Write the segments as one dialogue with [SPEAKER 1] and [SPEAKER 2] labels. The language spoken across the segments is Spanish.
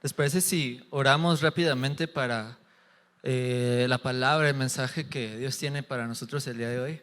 [SPEAKER 1] ¿Les parece si oramos rápidamente para la palabra, el mensaje que Dios tiene para nosotros el día de hoy?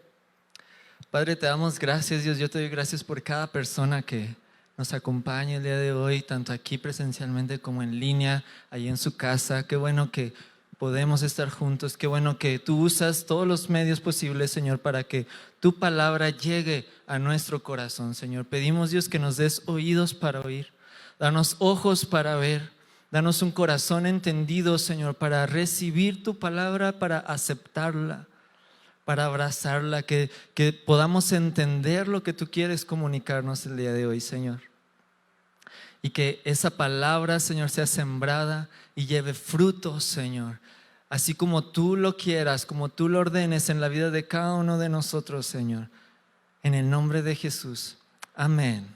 [SPEAKER 1] Padre, te damos gracias, Dios. Yo te doy gracias por cada persona que nos acompaña el día de hoy, tanto aquí presencialmente como en línea, ahí en su casa. Qué bueno que podemos estar juntos. Qué bueno que tú usas todos los medios posibles, Señor, para que tu palabra llegue a nuestro corazón, Señor. Pedimos, Dios, que nos des oídos para oír, danos ojos para ver, danos un corazón entendido, Señor, para recibir tu palabra, para aceptarla, para abrazarla, que podamos entender lo que tú quieres comunicarnos el día de hoy, Señor. Y que esa palabra, Señor, sea sembrada y lleve fruto, Señor. Así como tú lo quieras, como tú lo ordenes en la vida de cada uno de nosotros, Señor. En el nombre de Jesús. Amén.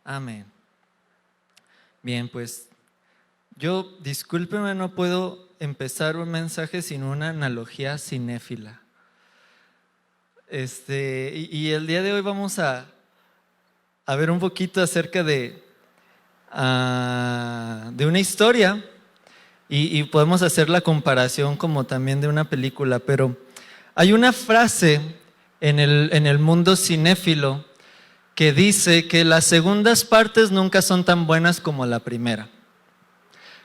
[SPEAKER 1] Amén. Bien, pues yo, discúlpeme, no puedo empezar un mensaje sin una analogía cinéfila. Y el día de hoy vamos a ver un poquito acerca de una historia y podemos hacer la comparación como también de una película, pero hay una frase en el mundo cinéfilo que dice que las segundas partes nunca son tan buenas como la primera.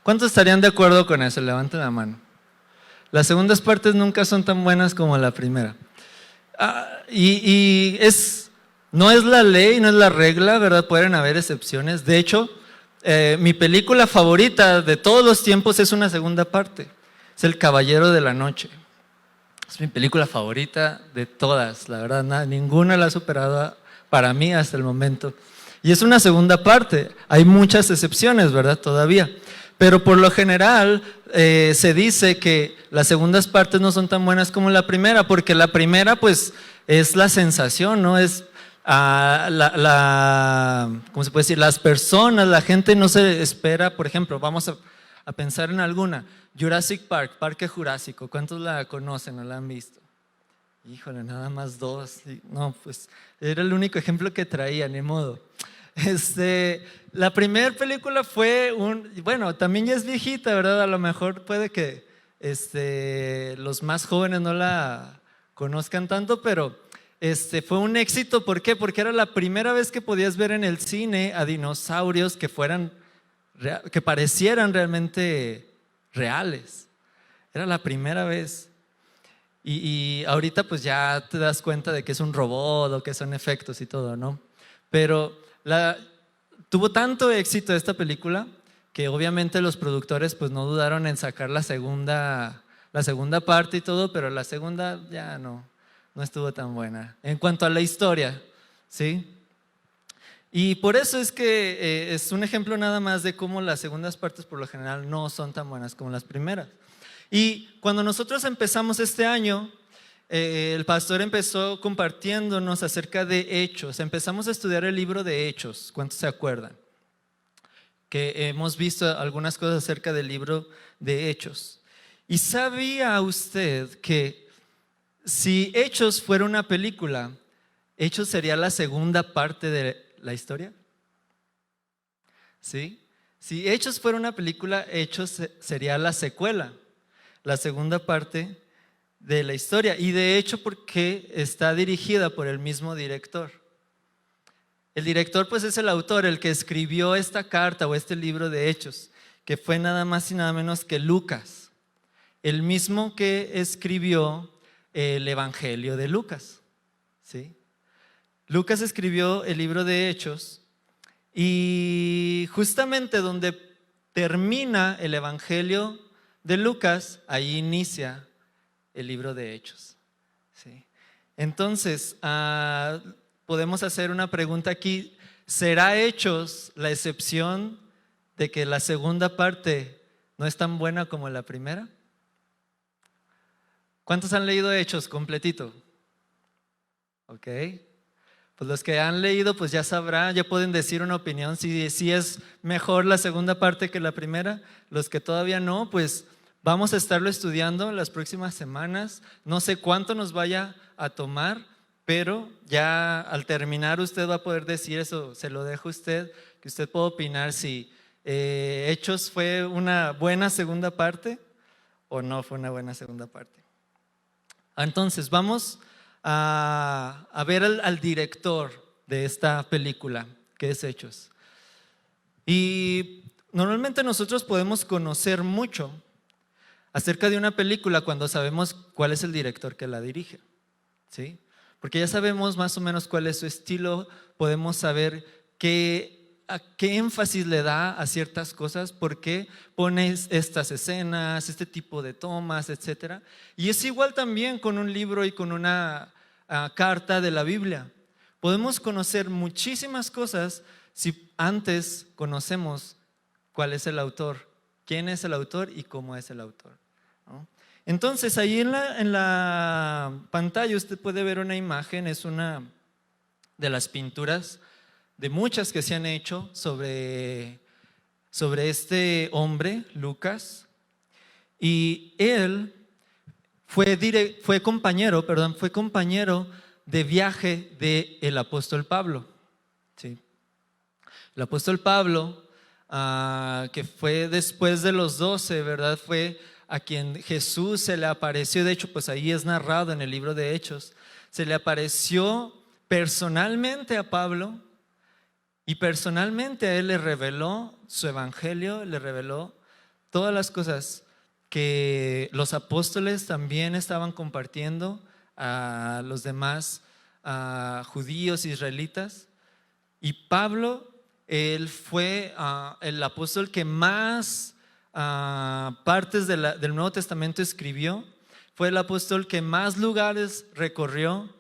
[SPEAKER 1] ¿Cuántos estarían de acuerdo con eso? Levanten la mano. Las segundas partes nunca son tan buenas como la primera. No es la ley, no es la regla, ¿verdad? Pueden haber excepciones. De hecho, mi película favorita de todos los tiempos es una segunda parte. Es El Caballero de la Noche. Es mi película favorita de todas, la verdad, ninguna la ha superado para mí hasta el momento. Y es una segunda parte. Hay muchas excepciones, ¿verdad? Todavía. Pero por lo general se dice que las segundas partes no son tan buenas como la primera, porque la primera pues es la sensación, ¿no? Es ¿cómo se puede decir? Las personas, la gente no se espera. Por ejemplo, vamos a pensar en alguna. Jurassic Park, Parque Jurásico. ¿Cuántos la conocen o la han visto? Híjole, nada más 2. No, pues era el único ejemplo que traía, ni modo. La primera película fue bueno, también ya es viejita, ¿verdad? A lo mejor puede que los más jóvenes no la conozcan tanto, pero fue un éxito. ¿Por qué? Porque era la primera vez que podías ver en el cine a dinosaurios que parecieran realmente reales. Era la primera vez. Y ahorita pues ya te das cuenta de que es un robot o que son efectos y todo, ¿no? Pero tuvo tanto éxito esta película que obviamente los productores pues no dudaron en sacar la segunda parte y todo, pero la segunda ya no estuvo tan buena en cuanto a la historia, ¿sí? Y por eso es que es un ejemplo nada más de cómo las segundas partes por lo general no son tan buenas como las primeras. Y cuando nosotros empezamos este año, el pastor empezó compartiéndonos acerca de Hechos. Empezamos a estudiar el libro de Hechos. ¿Cuántos se acuerdan? Que hemos visto algunas cosas acerca del libro de Hechos. ¿Y sabía usted que si Hechos fuera una película, Hechos sería la segunda parte de la historia? ¿Sí? Si Hechos fuera una película, Hechos sería la secuela, la segunda parte de la historia. Y de hecho porque está dirigida por el mismo director. El director pues es el autor, el que escribió esta carta o este libro de Hechos, que fue nada más y nada menos que Lucas, el mismo que escribió el Evangelio de Lucas, ¿sí? Lucas escribió el libro de Hechos y justamente donde termina el Evangelio de Lucas, ahí inicia el libro de Hechos, ¿sí? Entonces, podemos hacer una pregunta aquí. ¿Será Hechos la excepción de que la segunda parte no es tan buena como la primera? ¿Cuántos han leído Hechos completito? Ok. Pues los que han leído pues ya sabrán, ya pueden decir una opinión si es mejor la segunda parte que la primera. Los que todavía no, pues vamos a estarlo estudiando las próximas semanas. No sé cuánto nos vaya a tomar, pero ya al terminar usted va a poder decir eso. Se lo dejo a usted, que usted pueda opinar si Hechos fue una buena segunda parte o no fue una buena segunda parte. Entonces vamos a ver al director de esta película, que es Hechos. Y normalmente nosotros podemos conocer mucho acerca de una película cuando sabemos cuál es el director que la dirige, ¿sí? Porque ya sabemos más o menos cuál es su estilo, podemos saber a qué énfasis le da a ciertas cosas, por qué pone estas escenas, este tipo de tomas, etc. Y es igual también con un libro y con una carta de la Biblia. Podemos conocer muchísimas cosas si antes conocemos cuál es el autor, quién es el autor y cómo es el autor, ¿no? Entonces ahí en la pantalla usted puede ver una imagen, es una de las pinturas de muchas que se han hecho sobre este hombre, Lucas, y él fue compañero de viaje del apóstol Pablo, ¿sí? El apóstol Pablo, que fue después de los 12, ¿verdad? Fue a quien Jesús se le apareció, de hecho pues ahí es narrado en el libro de Hechos, se le apareció personalmente a Pablo y personalmente a él le reveló su evangelio, le reveló todas las cosas que los apóstoles también estaban compartiendo a los demás judíos, israelitas. Y Pablo, él fue el apóstol que más partes del Nuevo Testamento escribió, fue el apóstol que más lugares recorrió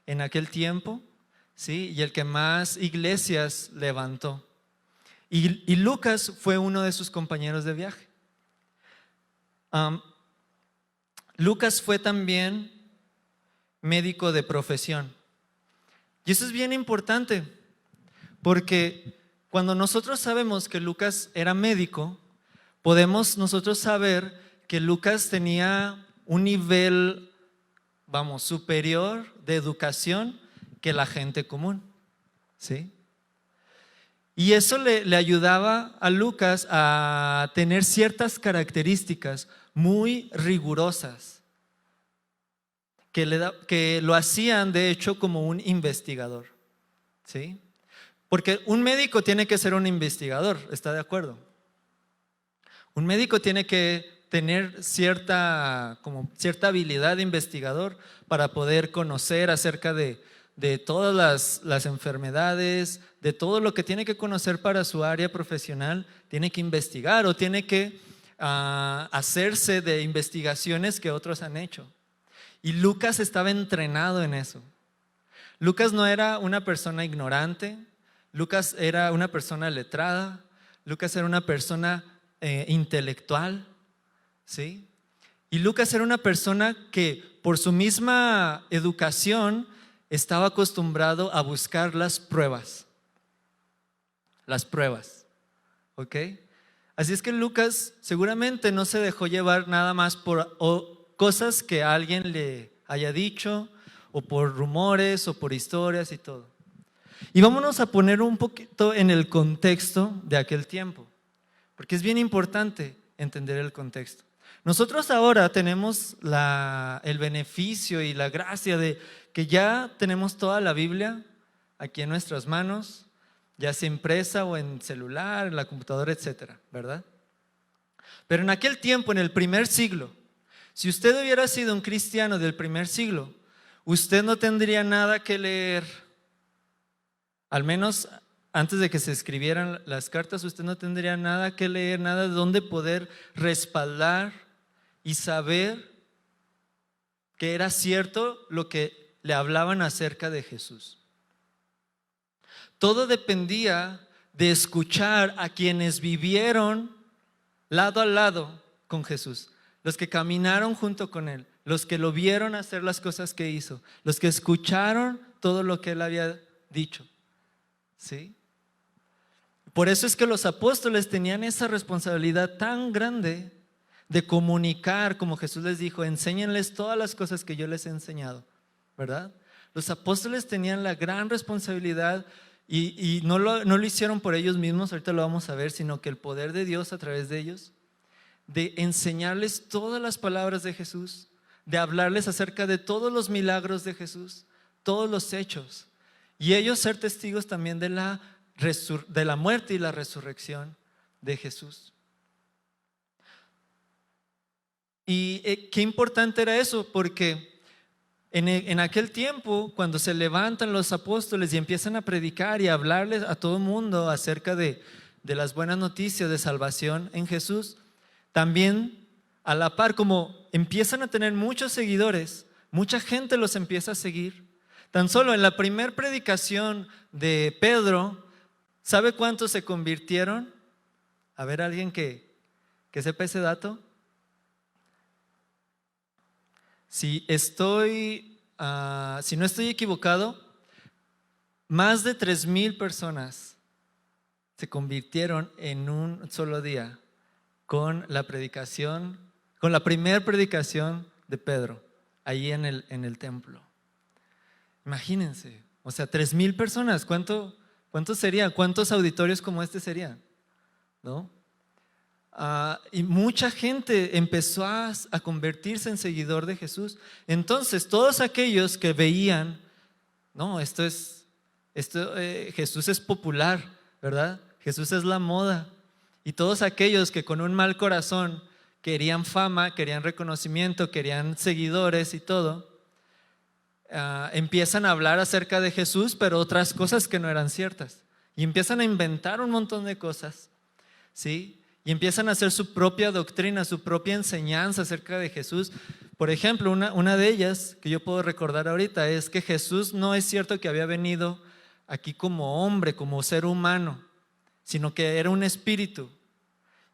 [SPEAKER 1] en aquel tiempo, ¿sí? Y el que más iglesias levantó. Y Lucas fue uno de sus compañeros de viaje. Lucas fue también médico de profesión. Y eso es bien importante, porque cuando nosotros sabemos que Lucas era médico, podemos nosotros saber que Lucas tenía un nivel, superior de educación que la gente común, ¿sí? Y eso le ayudaba a Lucas a tener ciertas características muy rigurosas que lo hacían de hecho como un investigador, ¿sí? Porque un médico tiene que ser un investigador, ¿está de acuerdo? Un médico tiene que tener cierta habilidad de investigador para poder conocer acerca de todas las enfermedades, de todo lo que tiene que conocer para su área profesional. Tiene que investigar o tiene que hacerse de investigaciones que otros han hecho. Y Lucas estaba entrenado en eso. Lucas no era una persona ignorante, Lucas era una persona letrada, Lucas era una persona intelectual, ¿sí? Y Lucas era una persona que por su misma educación estaba acostumbrado a buscar las pruebas, ¿ok? Así es que Lucas seguramente no se dejó llevar nada más por cosas que alguien le haya dicho, o por rumores, o por historias y todo. Y vámonos a poner un poquito en el contexto de aquel tiempo, porque es bien importante entender el contexto. Nosotros ahora tenemos el beneficio y la gracia de que ya tenemos toda la Biblia aquí en nuestras manos, ya sea impresa o en celular, en la computadora, etcétera, ¿verdad? Pero en aquel tiempo, en el primer siglo, si usted hubiera sido un cristiano del primer siglo, usted no tendría nada que leer, al menos antes de que se escribieran las cartas, usted no tendría nada que leer, nada de dónde poder respaldar y saber que era cierto lo que le hablaban acerca de Jesús. Todo dependía de escuchar a quienes vivieron lado a lado con Jesús, los que caminaron junto con Él, los que lo vieron hacer las cosas que hizo, los que escucharon todo lo que Él había dicho, ¿sí? Por eso es que los apóstoles tenían esa responsabilidad tan grande de comunicar, como Jesús les dijo, enséñenles todas las cosas que yo les he enseñado, ¿verdad? Los apóstoles tenían la gran responsabilidad Y no lo hicieron por ellos mismos, ahorita lo vamos a ver, sino que el poder de Dios a través de ellos, de enseñarles todas las palabras de Jesús, de hablarles acerca de todos los milagros de Jesús, todos los hechos, y ellos ser testigos también de la muerte y la resurrección de Jesús. Y qué importante era eso, porque en aquel tiempo, cuando se levantan los apóstoles y empiezan a predicar y a hablarles a todo el mundo acerca de las buenas noticias de salvación en Jesús, también a la par, como empiezan a tener muchos seguidores, mucha gente los empieza a seguir. Tan solo en la primera predicación de Pedro, ¿sabe cuántos se convirtieron? A ver, alguien que sepa ese dato. Si no estoy equivocado, más de 3,000 personas se convirtieron en un solo día con la primera predicación de Pedro, ahí en el templo. Imagínense, o sea, 3,000 personas, ¿cuánto sería? ¿Cuántos auditorios como este serían? ¿No? Y mucha gente empezó a convertirse en seguidor de Jesús. Entonces todos aquellos que veían, no, Jesús es popular, ¿verdad? Jesús es la moda. Y todos aquellos que con un mal corazón querían fama, querían reconocimiento, querían seguidores y todo, empiezan a hablar acerca de Jesús, pero otras cosas que no eran ciertas. Y empiezan a inventar un montón de cosas, ¿sí? Y empiezan a hacer su propia doctrina, su propia enseñanza acerca de Jesús. Por ejemplo, una de ellas que yo puedo recordar ahorita es que Jesús no es cierto que había venido aquí como hombre, como ser humano, sino que era un espíritu,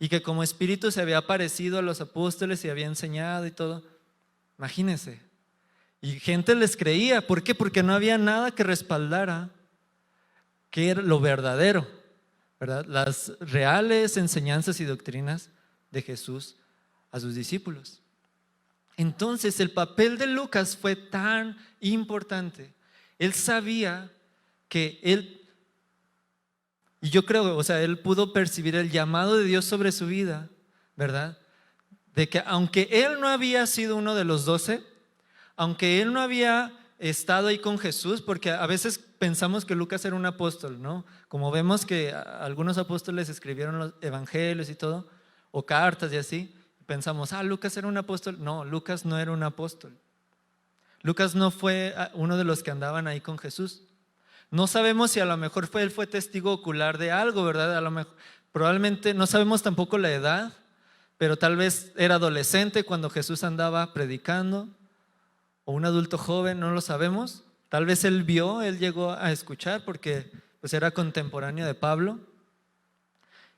[SPEAKER 1] y que como espíritu se había aparecido a los apóstoles y había enseñado y todo. Imagínense. Y gente les creía. ¿Por qué? Porque no había nada que respaldara que era lo verdadero, ¿verdad? Las reales enseñanzas y doctrinas de Jesús a sus discípulos. Entonces el papel de Lucas fue tan importante. Él sabía que y yo creo, o sea, él pudo percibir el llamado de Dios sobre su vida, ¿verdad? De que aunque él no había sido uno de los 12, aunque él no había estado ahí con Jesús, porque a veces pensamos que Lucas era un apóstol, ¿no? Como vemos que algunos apóstoles escribieron los evangelios y todo, o cartas y así, pensamos, Lucas era un apóstol. No, Lucas no era un apóstol. Lucas no fue uno de los que andaban ahí con Jesús. No sabemos si a lo mejor él fue testigo ocular de algo, ¿verdad? A lo mejor, probablemente, no sabemos tampoco la edad, pero tal vez era adolescente cuando Jesús andaba predicando, o un adulto joven, no lo sabemos. Tal vez él llegó a escuchar, porque pues era contemporáneo de Pablo,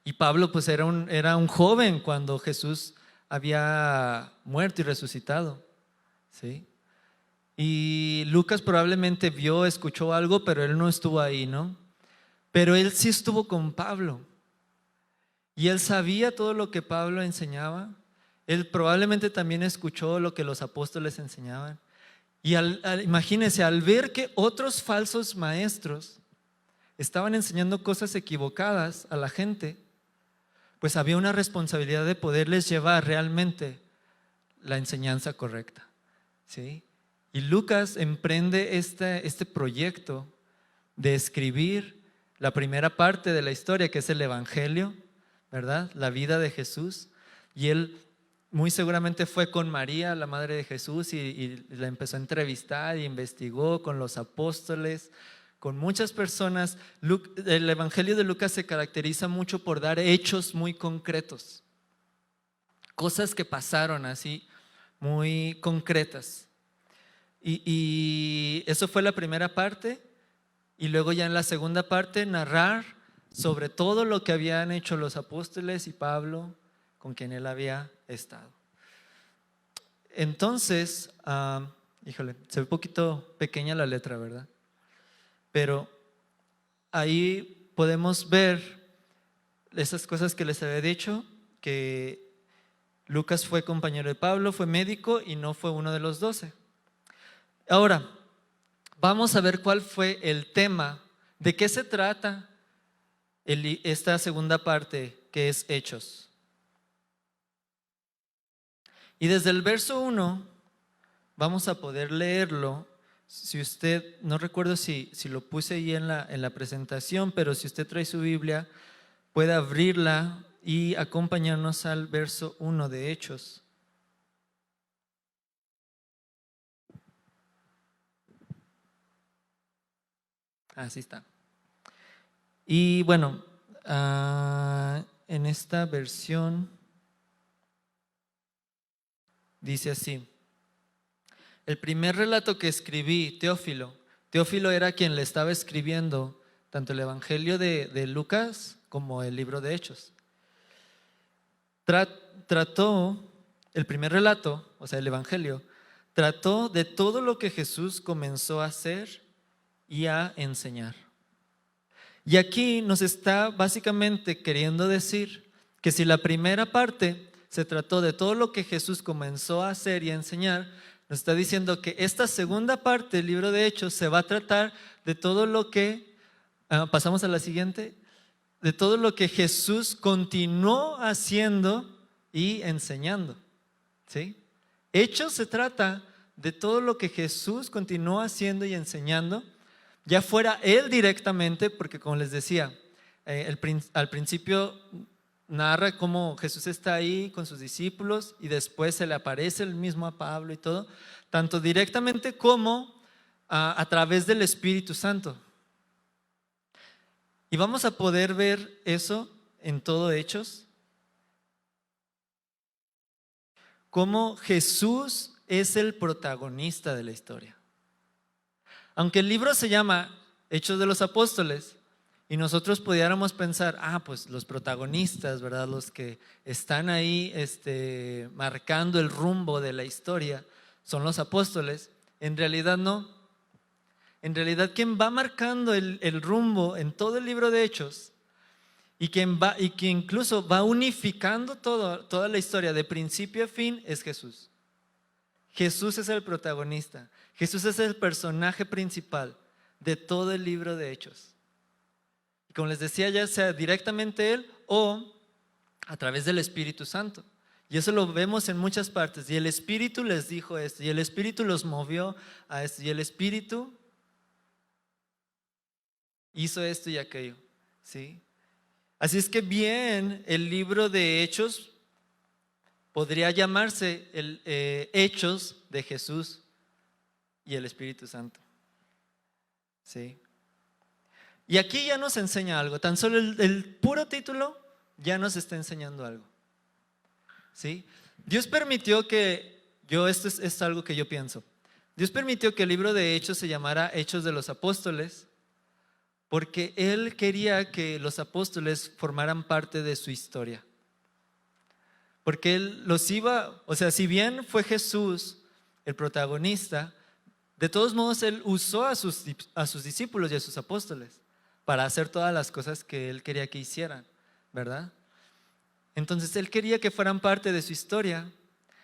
[SPEAKER 1] y Pablo pues era un joven cuando Jesús había muerto y resucitado, ¿sí? Y Lucas probablemente escuchó algo, pero él no estuvo ahí, ¿no? Pero él sí estuvo con Pablo, y él sabía todo lo que Pablo enseñaba. Él probablemente también escuchó lo que los apóstoles enseñaban. Y imagínense, al ver que otros falsos maestros estaban enseñando cosas equivocadas a la gente, pues había una responsabilidad de poderles llevar realmente la enseñanza correcta, ¿sí? Y Lucas emprende este proyecto de escribir la primera parte de la historia, que es el Evangelio, ¿verdad? La vida de Jesús. Y él muy seguramente fue con María, la madre de Jesús, y la empezó a entrevistar y investigó con los apóstoles, con muchas personas. El Evangelio de Lucas se caracteriza mucho por dar hechos muy concretos, cosas que pasaron así, muy concretas. Y eso fue la primera parte. Y luego ya en la segunda parte narrar sobre todo lo que habían hecho los apóstoles y Pablo, con quien él había estado. Entonces, híjole, se ve un poquito pequeña la letra, ¿verdad? Pero ahí podemos ver esas cosas que les había dicho, que Lucas fue compañero de Pablo, fue médico y no fue uno de los 12. Ahora, vamos a ver cuál fue el tema ¿De qué se trata esta segunda parte que es Hechos? Y desde el verso 1 vamos a poder leerlo. Si usted, no recuerdo si lo puse ahí en la presentación, pero si usted trae su Biblia, puede abrirla y acompañarnos al verso 1 de Hechos. Así está. Y bueno, en esta versión dice así: el primer relato que escribí, Teófilo era quien le estaba escribiendo tanto el Evangelio de Lucas como el libro de Hechos. Trató, el primer relato, o sea, el Evangelio, trató de todo lo que Jesús comenzó a hacer y a enseñar. Y aquí nos está básicamente queriendo decir que si la primera parte se trató de todo lo que Jesús comenzó a hacer y a enseñar, nos está diciendo que esta segunda parte del libro de Hechos se va a tratar de todo lo que, pasamos a la siguiente, de todo lo que Jesús continuó haciendo y enseñando. ¿Sí? Hechos se trata de todo lo que Jesús continuó haciendo y enseñando, ya fuera Él directamente, porque como les decía, al principio narra cómo Jesús está ahí con sus discípulos y después se le aparece el mismo a Pablo y todo, tanto directamente como a través del Espíritu Santo. Y vamos a poder ver eso en todo Hechos, cómo Jesús es el protagonista de la historia. Aunque el libro se llama Hechos de los Apóstoles y nosotros pudiéramos pensar, pues los protagonistas, ¿verdad? Los que están ahí marcando el rumbo de la historia son los apóstoles. En realidad no. En realidad quien va marcando el rumbo en todo el libro de Hechos y que incluso va unificando toda la historia de principio a fin es Jesús. Jesús es el protagonista. Jesús es el personaje principal de todo el libro de Hechos. Y como les decía, ya sea directamente Él o a través del Espíritu Santo. Y eso lo vemos en muchas partes. Y el Espíritu les dijo esto, y el Espíritu los movió a esto, y el Espíritu hizo esto y aquello. ¿Sí? Así es que bien, el libro de Hechos podría llamarse Hechos de Jesús y el Espíritu Santo. ¿Sí? Y aquí ya nos enseña algo. Tan solo el puro título ya nos está enseñando algo. ¿Sí? Dios permitió esto es algo que yo pienso. Dios permitió que el libro de Hechos se llamara Hechos de los Apóstoles porque Él quería que los apóstoles formaran parte de su historia. Porque Él si bien fue Jesús el protagonista, de todos modos Él usó a sus discípulos y a sus apóstoles para hacer todas las cosas que Él quería que hicieran, ¿verdad? Entonces Él quería que fueran parte de su historia,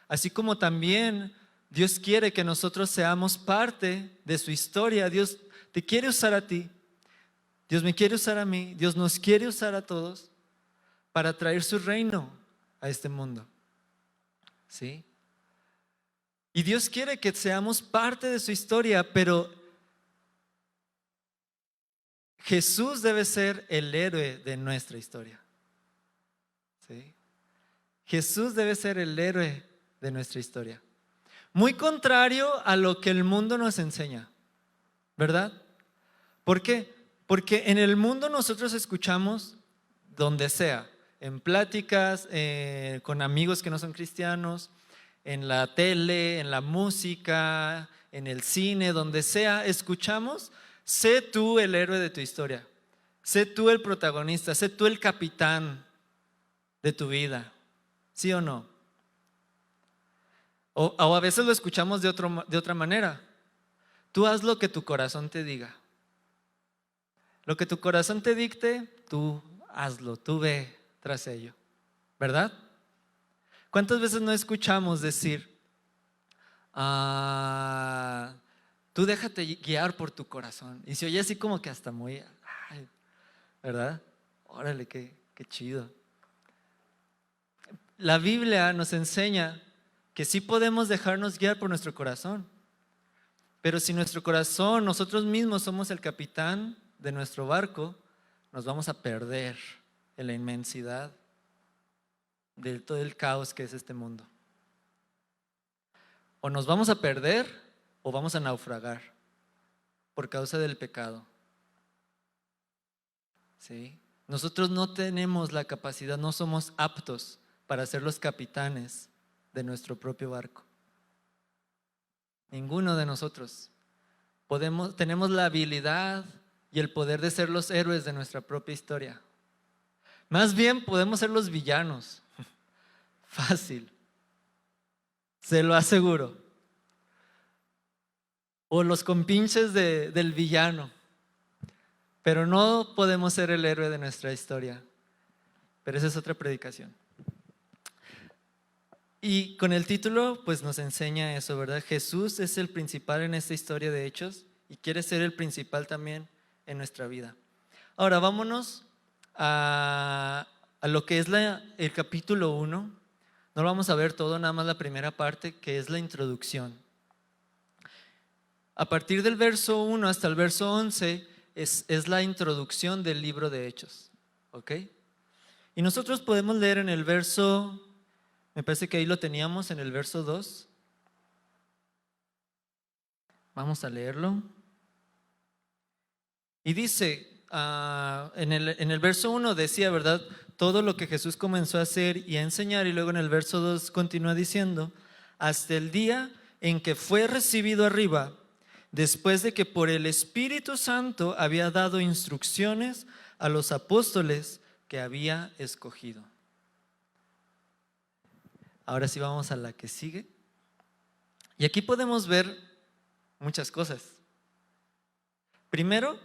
[SPEAKER 1] así como también Dios quiere que nosotros seamos parte de su historia. Dios te quiere usar a ti, Dios me quiere usar a mí, Dios nos quiere usar a todos para traer su reino a este mundo. ¿Sí? Y Dios quiere que seamos parte de su historia, pero Jesús debe ser el héroe de nuestra historia. ¿Sí? Jesús debe ser el héroe de nuestra historia. Muy contrario a lo que el mundo nos enseña, ¿verdad? ¿Por qué? Porque en el mundo nosotros escuchamos donde sea, en pláticas, con amigos que no son cristianos, en la tele, en la música, en el cine, donde sea, escuchamos: sé tú el héroe de tu historia, sé tú el protagonista, sé tú el capitán de tu vida, ¿sí o no? O a veces lo escuchamos de otra manera: tú haz lo que tu corazón te diga. Lo que tu corazón te dicte, tú hazlo, tú ve tras ello, ¿verdad? ¿Cuántas veces no escuchamos decir: tú déjate guiar por tu corazón? Y se oye así como que hasta muy, ¿verdad? Órale, qué chido. La Biblia nos enseña que sí podemos dejarnos guiar por nuestro corazón, pero si nuestro corazón, nosotros mismos somos el capitán de nuestro barco, nos vamos a perder en la inmensidad de todo el caos que es este mundo. O nos vamos a perder o vamos a naufragar por causa del pecado. ¿Sí? Nosotros no tenemos la capacidad, no somos aptos para ser los capitanes de nuestro propio barco. Ninguno de nosotros tenemos la habilidad y el poder de ser los héroes de nuestra propia historia. Más bien podemos ser los villanos. Fácil. Se lo aseguro. O los compinches del villano. Pero no podemos ser el héroe de nuestra historia. Pero esa es otra predicación. Y con el título pues nos enseña eso, ¿verdad? Jesús es el principal en esta historia de hechos y quiere ser el principal también en nuestra vida. Ahora vámonos a lo que es el capítulo 1. No lo vamos a ver todo, nada más la primera parte, que es la introducción. A partir del verso 1 hasta el verso 11 es la introducción del libro de Hechos. ¿Ok? Y nosotros podemos leer en el verso, me parece que ahí lo teníamos, en el verso 2. Vamos a leerlo. Y dice, en el verso 1 decía, ¿verdad? Todo lo que Jesús comenzó a hacer y a enseñar, y luego en el verso 2 continúa diciendo, hasta el día en que fue recibido arriba, después de que por el Espíritu Santo había dado instrucciones a los apóstoles que había escogido. Ahora sí vamos a la que sigue. Y aquí podemos ver muchas cosas. Primero,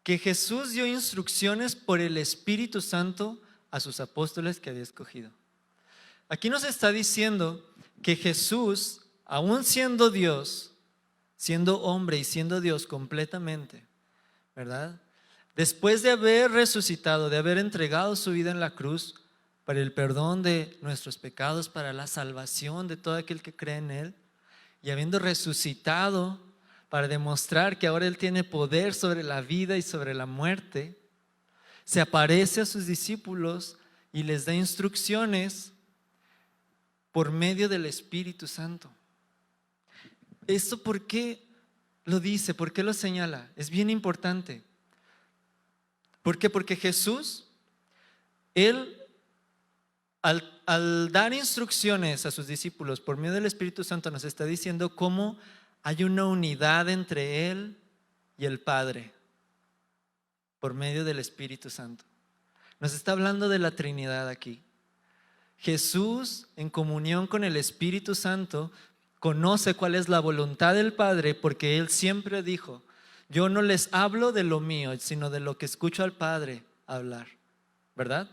[SPEAKER 1] que Jesús dio instrucciones por el Espíritu Santo a sus apóstoles que había escogido. Aquí nos está diciendo que Jesús, aún siendo Dios, siendo hombre y siendo Dios completamente, ¿verdad? Después de haber resucitado, de haber entregado su vida en la cruz para el perdón de nuestros pecados, para la salvación de todo aquel que cree en Él, y habiendo resucitado para demostrar que ahora Él tiene poder sobre la vida y sobre la muerte, se aparece a sus discípulos y les da instrucciones por medio del Espíritu Santo. ¿Esto por qué lo dice? ¿Por qué lo señala? Es bien importante. ¿Por qué? Porque Jesús, Él al dar instrucciones a sus discípulos por medio del Espíritu Santo, nos está diciendo cómo hay una unidad entre Él y el Padre por medio del Espíritu Santo. Nos está hablando de la Trinidad aquí. Jesús, en comunión con el Espíritu Santo, conoce cuál es la voluntad del Padre, porque Él siempre dijo, yo no les hablo de lo mío, sino de lo que escucho al Padre hablar, ¿verdad?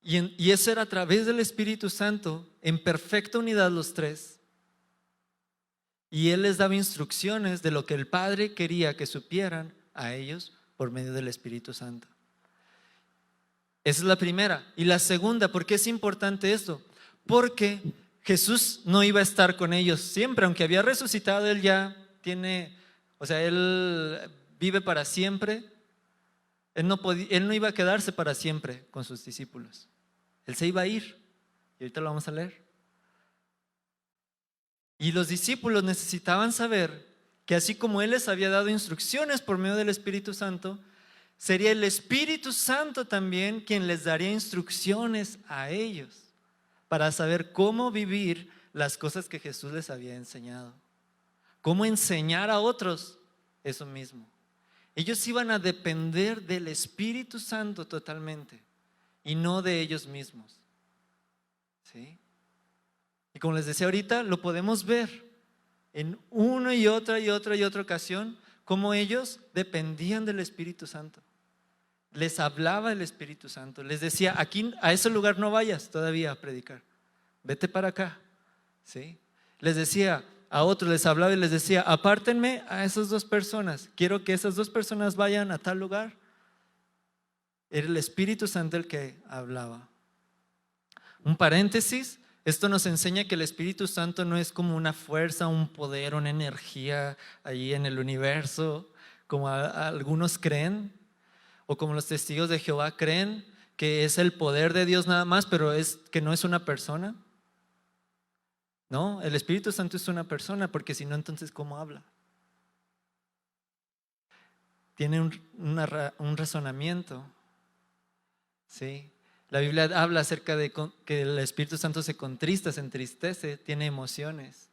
[SPEAKER 1] Y eso era a través del Espíritu Santo, en perfecta unidad los tres. Y Él les daba instrucciones de lo que el Padre quería que supieran a ellos por medio del Espíritu Santo. Esa es la primera. Y la segunda, ¿por qué es importante esto? Porque Jesús no iba a estar con ellos siempre, aunque había resucitado, Él ya tiene, Él vive para siempre. Él no iba a quedarse para siempre con sus discípulos. Él se iba a ir. Y ahorita lo vamos a leer. Y los discípulos necesitaban saber que así como Él les había dado instrucciones por medio del Espíritu Santo, sería el Espíritu Santo también quien les daría instrucciones a ellos para saber cómo vivir las cosas que Jesús les había enseñado. Cómo enseñar a otros eso mismo. Ellos iban a depender del Espíritu Santo totalmente y no de ellos mismos. ¿Sí? Y como les decía ahorita, lo podemos ver en una y otra ocasión, cómo ellos dependían del Espíritu Santo. Les hablaba el Espíritu Santo, les decía, aquí a ese lugar no vayas todavía a predicar, vete para acá. ¿Sí? Les decía, a otros les hablaba y les decía, apártenme a esas dos personas, quiero que esas dos personas vayan a tal lugar. Era el Espíritu Santo el que hablaba. Un paréntesis, esto nos enseña que el Espíritu Santo no es como una fuerza, un poder, una energía ahí en el universo, como algunos creen, o como los testigos de Jehová creen, que es el poder de Dios nada más, pero es que no es una persona. No, el Espíritu Santo es una persona, porque si no, entonces ¿cómo habla? Tiene un razonamiento, ¿sí? La Biblia habla acerca de que el Espíritu Santo se contrista, se entristece, tiene emociones.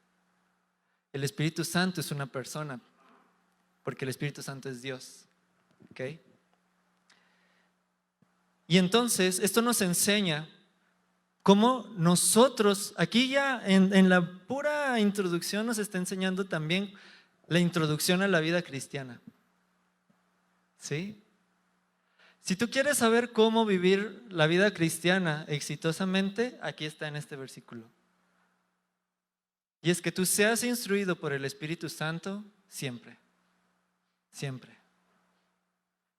[SPEAKER 1] El Espíritu Santo es una persona, porque el Espíritu Santo es Dios. ¿Ok? Y entonces, esto nos enseña cómo nosotros, aquí ya en la pura introducción nos está enseñando también la introducción a la vida cristiana. ¿Sí? Si tú quieres saber cómo vivir la vida cristiana exitosamente, aquí está en este versículo. Y es que tú seas instruido por el Espíritu Santo siempre, siempre.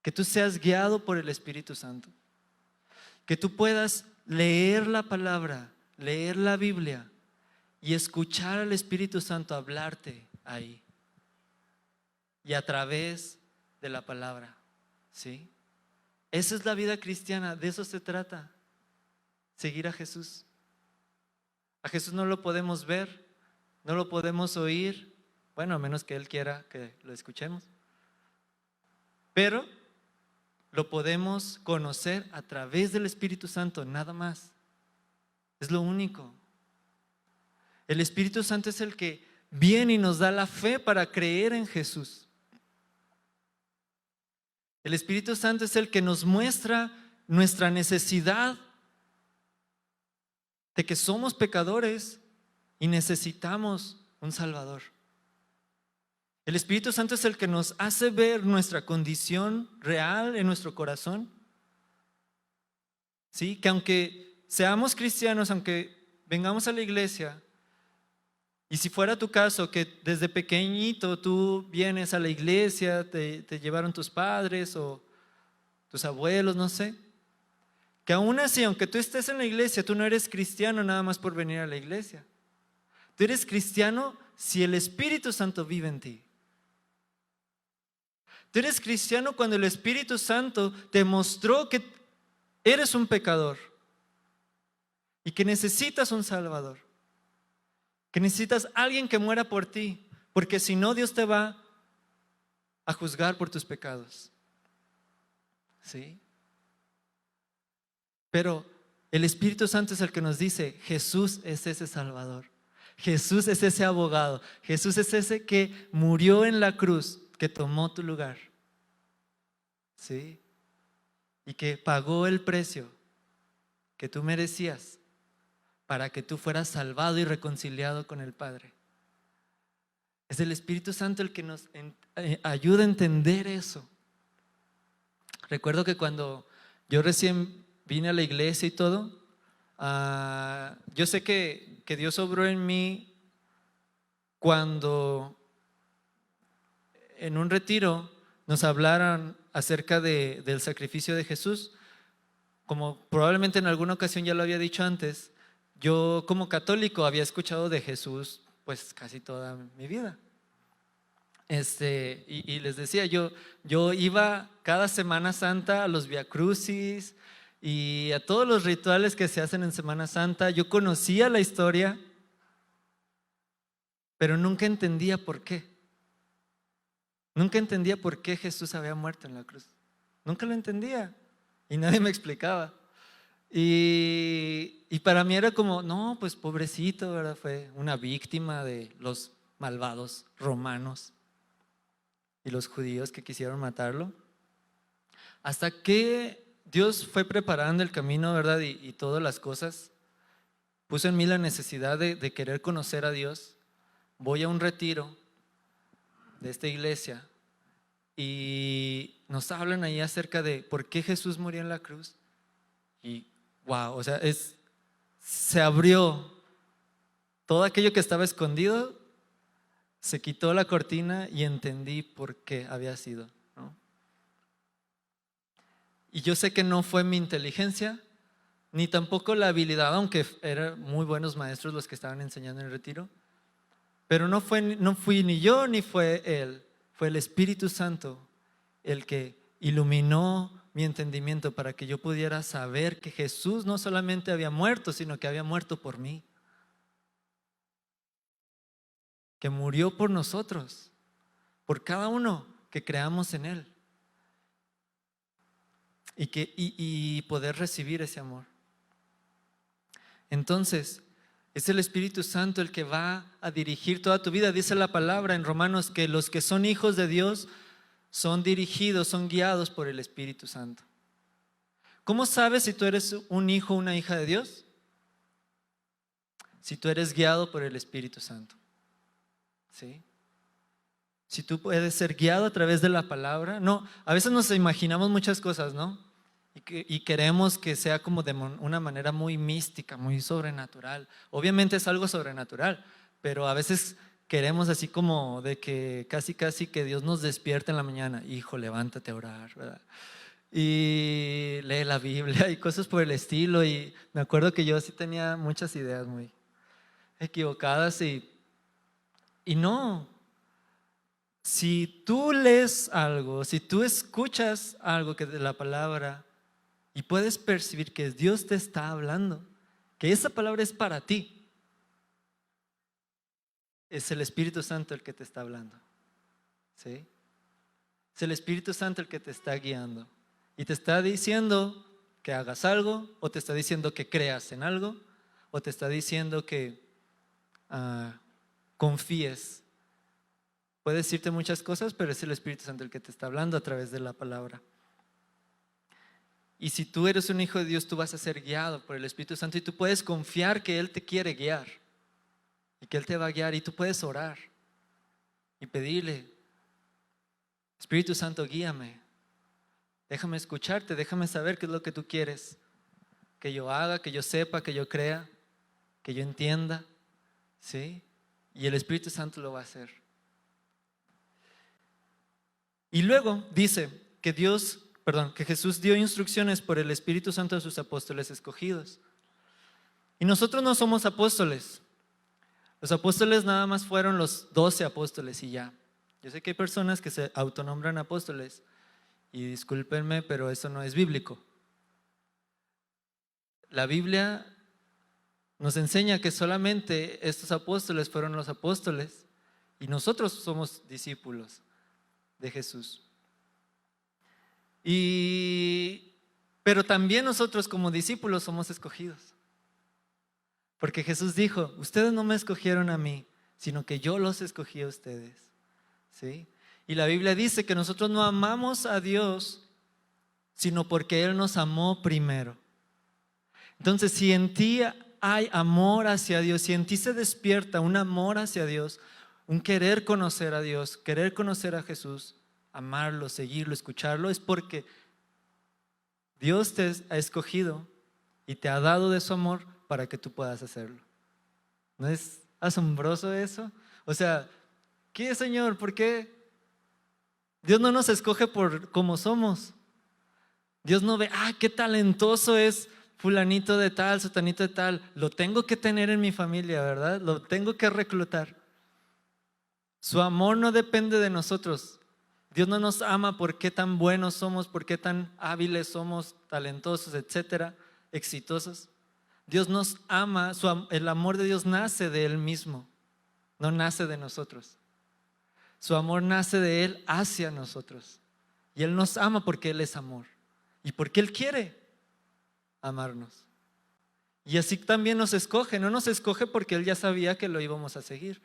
[SPEAKER 1] Que tú seas guiado por el Espíritu Santo. Que tú puedas leer la palabra, leer la Biblia y escuchar al Espíritu Santo hablarte ahí. Y a través de la palabra, ¿sí? Esa es la vida cristiana, de eso se trata, seguir a Jesús. A Jesús no lo podemos ver, no lo podemos oír, bueno, a menos que Él quiera que lo escuchemos, pero lo podemos conocer a través del Espíritu Santo, nada más. Es lo único. El Espíritu Santo es el que viene y nos da la fe para creer en Jesús. El Espíritu Santo es el que nos muestra nuestra necesidad de que somos pecadores y necesitamos un Salvador. El Espíritu Santo es el que nos hace ver nuestra condición real en nuestro corazón. ¿Sí? Que aunque seamos cristianos, aunque vengamos a la iglesia, y si fuera tu caso, que desde pequeñito tú vienes a la iglesia, te llevaron tus padres o tus abuelos, no sé, que aún así, aunque tú estés en la iglesia, tú no eres cristiano nada más por venir a la iglesia. Tú eres cristiano si el Espíritu Santo vive en ti. Tú eres cristiano cuando el Espíritu Santo te mostró que eres un pecador y que necesitas un Salvador, que necesitas alguien que muera por ti, porque si no, Dios te va a juzgar por tus pecados. ¿Sí? Pero el Espíritu Santo es el que nos dice, Jesús es ese Salvador, Jesús es ese abogado, Jesús es ese que murió en la cruz, que tomó tu lugar. ¿Sí? Y que pagó el precio que tú merecías para que tú fueras salvado y reconciliado con el Padre. Es el Espíritu Santo el que nos ayuda a entender eso. Recuerdo que cuando yo recién vine a la iglesia y todo, yo sé que Dios obró en mí cuando en un retiro nos hablaron acerca del sacrificio de Jesús. Como probablemente en alguna ocasión ya lo había dicho antes, yo como católico había escuchado de Jesús pues casi toda mi vida. Y les decía, yo iba cada Semana Santa a los viacrucis y a todos los rituales que se hacen en Semana Santa. Yo conocía la historia, pero nunca entendía por qué. Nunca entendía por qué Jesús había muerto en la cruz. Nunca lo entendía y nadie me explicaba. Y para mí era como, no, pues pobrecito, ¿verdad? Fue una víctima de los malvados romanos y los judíos que quisieron matarlo. Hasta que Dios fue preparando el camino, ¿verdad? Y todas las cosas. Puso en mí la necesidad de querer conocer a Dios. Voy a un retiro de esta iglesia y nos hablan ahí acerca de por qué Jesús murió en la cruz. Y wow, o sea, se abrió todo aquello que estaba escondido, se quitó la cortina y entendí por qué había sido, ¿no? Y yo sé que no fue mi inteligencia, ni tampoco la habilidad, aunque eran muy buenos maestros los que estaban enseñando en el retiro, pero no fui ni yo ni fue él, fue el Espíritu Santo el que iluminó mi entendimiento para que yo pudiera saber que Jesús no solamente había muerto, sino que había muerto por mí, que murió por nosotros, por cada uno que creamos en Él y poder recibir ese amor. Entonces, es el Espíritu Santo el que va a dirigir toda tu vida. Dice la palabra en Romanos que los que son hijos de Dios son dirigidos, son guiados por el Espíritu Santo. ¿Cómo sabes si tú eres un hijo o una hija de Dios? Si tú eres guiado por el Espíritu Santo. ¿Sí? Si tú puedes ser guiado a través de la palabra. No, a veces nos imaginamos muchas cosas, ¿no? Y queremos que sea como de una manera muy mística, muy sobrenatural. Obviamente es algo sobrenatural, pero a veces queremos así como de que casi que Dios nos despierte en la mañana. Hijo, levántate a orar, ¿verdad? Y lee la Biblia y cosas por el estilo. Y me acuerdo que yo sí tenía muchas ideas muy equivocadas y no. Si tú lees algo, si tú escuchas algo que de la palabra y puedes percibir que Dios te está hablando, que esa palabra es para ti, es el Espíritu Santo el que te está hablando. ¿Sí? Es el Espíritu Santo el que te está guiando y te está diciendo que hagas algo, o te está diciendo que creas en algo, o te está diciendo que confíes. Puede decirte muchas cosas, pero es el Espíritu Santo el que te está hablando a través de la palabra. Y si tú eres un hijo de Dios, tú vas a ser guiado por el Espíritu Santo y tú puedes confiar que Él te quiere guiar y que Él te va a guiar, y tú puedes orar y pedirle: Espíritu Santo, guíame, déjame escucharte, déjame saber qué es lo que tú quieres que yo haga, que yo sepa, que yo crea, que yo entienda, ¿sí? Y el Espíritu Santo lo va a hacer. Y luego dice que que Jesús dio instrucciones por el Espíritu Santo a sus apóstoles escogidos. Y nosotros no somos apóstoles. Los apóstoles nada más fueron los 12 apóstoles y ya. Yo sé que hay personas que se autonombran apóstoles y discúlpenme, pero eso no es bíblico. La Biblia nos enseña que solamente estos apóstoles fueron los apóstoles y nosotros somos discípulos de Jesús. Pero también nosotros como discípulos somos escogidos. Porque Jesús dijo: ustedes no me escogieron a mí, sino que yo los escogí a ustedes. ¿Sí? Y la Biblia dice que nosotros no amamos a Dios, sino porque Él nos amó primero. Entonces, si en ti hay amor hacia Dios, si en ti se despierta un amor hacia Dios, un querer conocer a Dios, querer conocer a Jesús, amarlo, seguirlo, escucharlo, es porque Dios te ha escogido y te ha dado de su amor para que tú puedas hacerlo. ¿No es asombroso eso? O sea, ¿qué, Señor? ¿Por qué? Dios no nos escoge por cómo somos. Dios no ve: qué talentoso es fulanito de tal, sutanito de tal, lo tengo que tener en mi familia, ¿verdad? Lo tengo que reclutar. Su amor no depende de nosotros. Dios no nos ama por qué tan buenos somos, por qué tan hábiles somos, talentosos, etcétera, exitosos. Dios nos ama, el amor de Dios nace de Él mismo, no nace de nosotros. Su amor nace de Él hacia nosotros. Y Él nos ama porque Él es amor y porque Él quiere amarnos. Y así también nos escoge. No nos escoge porque Él ya sabía que lo íbamos a seguir.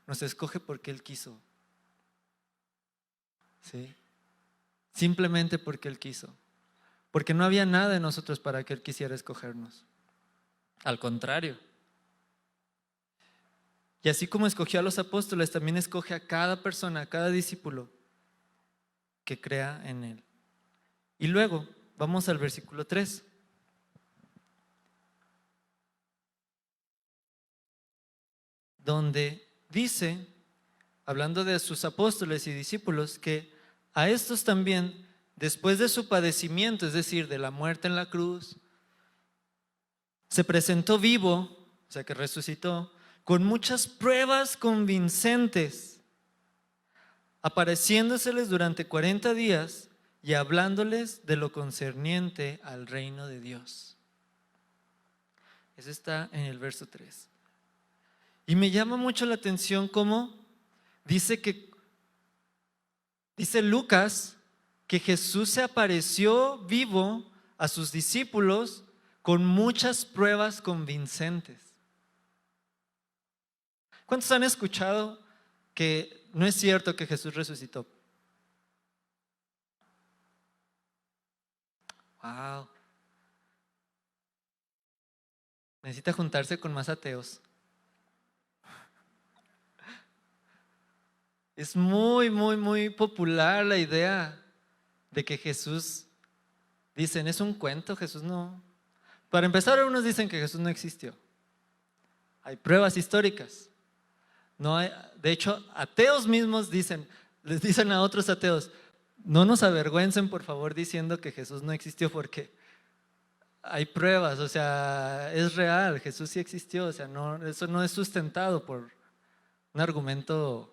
[SPEAKER 1] Nos escoge porque Él quiso. ¿Sí? Simplemente porque Él quiso. Porque no había nada en nosotros para que Él quisiera escogernos. Al contrario. Y así como escogió a los apóstoles, también escoge a cada persona, a cada discípulo que crea en Él. Y luego vamos al versículo 3. Donde dice hablando de sus apóstoles y discípulos, que a estos también, después de su padecimiento, es decir, de la muerte en la cruz, se presentó vivo, o sea que resucitó, con muchas pruebas convincentes, apareciéndoseles durante 40 días y hablándoles de lo concerniente al reino de Dios. Eso está en el verso 3. Y me llama mucho la atención cómo dice Lucas que Jesús se apareció vivo a sus discípulos con muchas pruebas convincentes. ¿Cuántos han escuchado que no es cierto que Jesús resucitó? Wow. Necesita juntarse con más ateos. Es muy, muy, muy popular la idea de que Jesús, dicen, es un cuento, Jesús no. Para empezar, algunos dicen que Jesús no existió. Hay pruebas históricas. No hay, de hecho, ateos mismos les dicen a otros ateos, no nos avergüencen por favor diciendo que Jesús no existió porque hay pruebas, o sea, es real, Jesús sí existió, o sea, no, eso no es sustentado por un argumento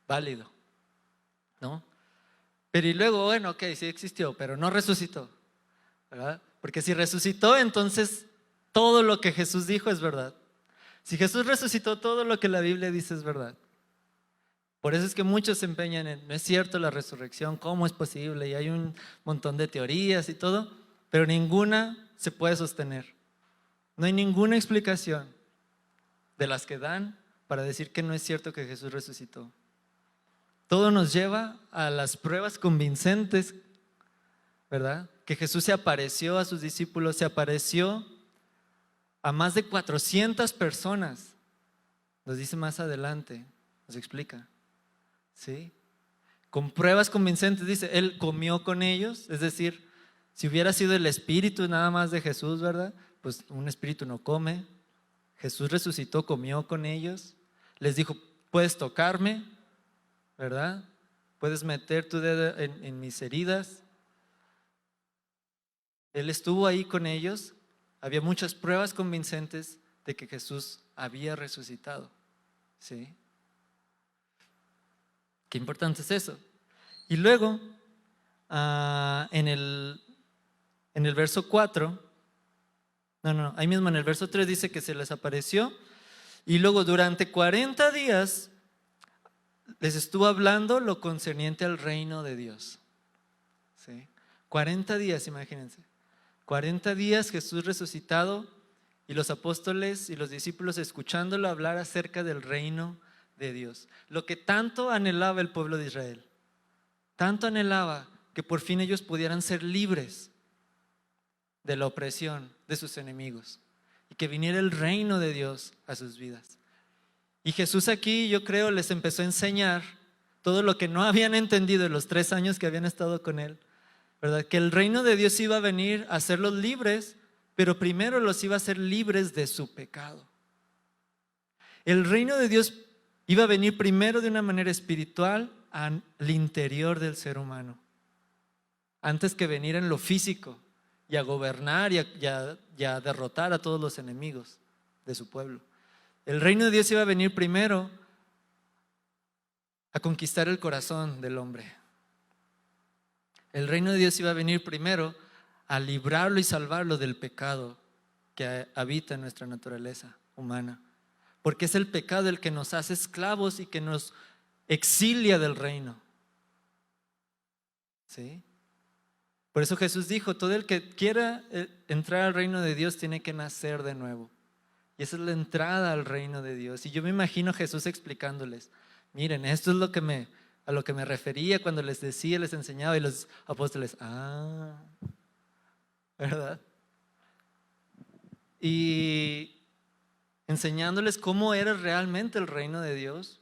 [SPEAKER 1] válido, ¿no? Pero y luego, bueno, ok, sí existió, pero no resucitó, ¿verdad? Porque si resucitó, entonces todo lo que Jesús dijo es verdad. Si Jesús resucitó, todo lo que la Biblia dice es verdad. Por eso es que muchos se empeñan en, no es cierto la resurrección, ¿cómo es posible? Y hay un montón de teorías y todo, pero ninguna se puede sostener. No hay ninguna explicación de las que dan para decir que no es cierto que Jesús resucitó. Todo nos lleva a las pruebas convincentes, ¿verdad? Que Jesús se apareció a sus discípulos, se apareció a más de 400 personas. Nos dice más adelante, nos explica. ¿Sí? Con pruebas convincentes, dice, Él comió con ellos, es decir, si hubiera sido el espíritu nada más de Jesús, ¿verdad? Pues un espíritu no come. Jesús resucitó, comió con ellos, les dijo, puedes tocarme, ¿verdad? Puedes meter tu dedo en mis heridas. Él estuvo ahí con ellos, había muchas pruebas convincentes de que Jesús había resucitado, ¿sí? Qué importante es eso. Y luego, en el verso 4, ahí mismo en el verso 3 dice que se les apareció y luego durante 40 días les estuvo hablando lo concerniente al reino de Dios. ¿Sí? 40 días, imagínense. 40 días Jesús resucitado y los apóstoles y los discípulos escuchándolo hablar acerca del reino de Dios. Lo que tanto anhelaba el pueblo de Israel. Tanto anhelaba que por fin ellos pudieran ser libres de la opresión de sus enemigos y que viniera el reino de Dios a sus vidas. Y Jesús aquí, yo creo, les empezó a enseñar todo lo que no habían entendido en los 3 años que habían estado con Él, ¿verdad? Que el reino de Dios iba a venir a hacerlos libres, pero primero los iba a hacer libres de su pecado. El reino de Dios iba a venir primero de una manera espiritual al interior del ser humano, antes que venir en lo físico y a gobernar y a derrotar a todos los enemigos de su pueblo. El reino de Dios iba a venir primero a conquistar el corazón del hombre. El reino de Dios iba a venir primero a librarlo y salvarlo del pecado que habita en nuestra naturaleza humana. Porque es el pecado el que nos hace esclavos y que nos exilia del reino. ¿Sí? Por eso Jesús dijo, todo el que quiera entrar al reino de Dios tiene que nacer de nuevo. Y esa es la entrada al reino de Dios. Y yo me imagino a Jesús explicándoles, miren, esto es a lo que me refería cuando les decía, les enseñaba, y los apóstoles, ¿verdad? Y enseñándoles cómo era realmente el reino de Dios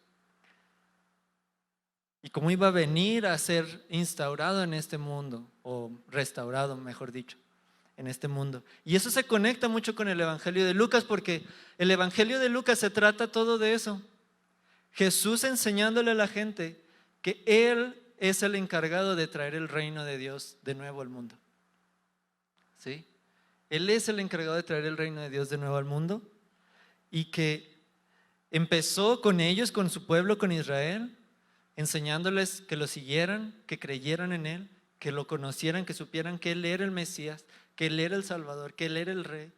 [SPEAKER 1] y cómo iba a venir a ser instaurado en este mundo, o restaurado, mejor dicho, en este mundo. Y eso se conecta mucho con el Evangelio de Lucas, porque el Evangelio de Lucas se trata todo de eso. Jesús enseñándole a la gente que Él es el encargado de traer el reino de Dios de nuevo al mundo. ¿Sí? Él es el encargado de traer el reino de Dios de nuevo al mundo, y que empezó con ellos, con su pueblo, con Israel, enseñándoles que lo siguieran, que creyeran en Él, que lo conocieran, que supieran que Él era el Mesías, que Él era el Salvador, que Él era el Rey.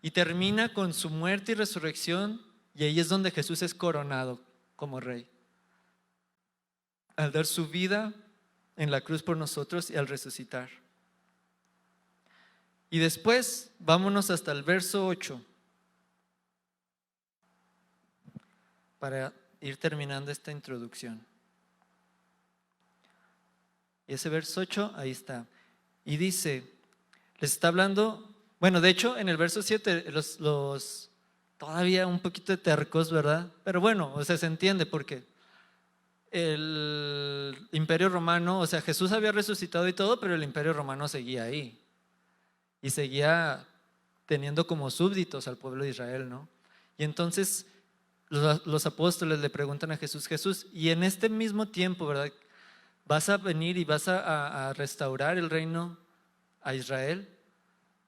[SPEAKER 1] Y termina con su muerte y resurrección, y ahí es donde Jesús es coronado como Rey, al dar su vida en la cruz por nosotros y al resucitar. Y después, vámonos hasta el verso 8, para ir terminando esta introducción. Y ese verso 8, ahí está. Y dice, les está hablando, bueno, de hecho en el verso 7, los todavía un poquito de tercos, ¿verdad? Pero bueno, o sea, se entiende porque el Imperio Romano, o sea, Jesús había resucitado y todo, pero el Imperio Romano seguía ahí. Y seguía teniendo como súbditos al pueblo de Israel, ¿no? Y entonces los apóstoles le preguntan a Jesús, Jesús, y en este mismo tiempo, ¿verdad? ¿Vas a venir y vas a restaurar el reino a Israel?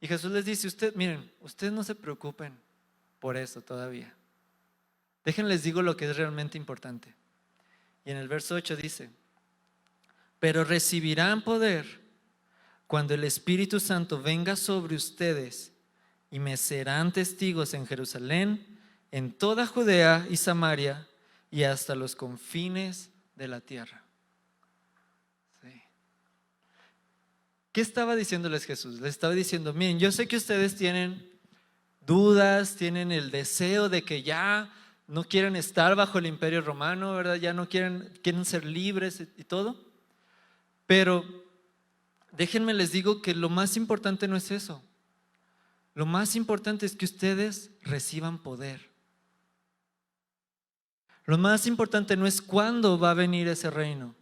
[SPEAKER 1] Y Jesús les dice, miren, ustedes no se preocupen por eso todavía. Déjenles digo lo que es realmente importante. Y en el verso 8 dice, pero recibirán poder cuando el Espíritu Santo venga sobre ustedes, y me serán testigos en Jerusalén, en toda Judea y Samaria, y hasta los confines de la tierra. Sí. ¿Qué estaba diciéndoles Jesús? Les estaba diciendo, miren, yo sé que ustedes tienen dudas, tienen el deseo de que ya no quieren estar bajo el Imperio Romano, ¿verdad? Ya no quieren ser libres y todo. Pero déjenme les digo que lo más importante no es eso. Lo más importante es que ustedes reciban poder. Lo más importante no es cuándo va a venir ese reino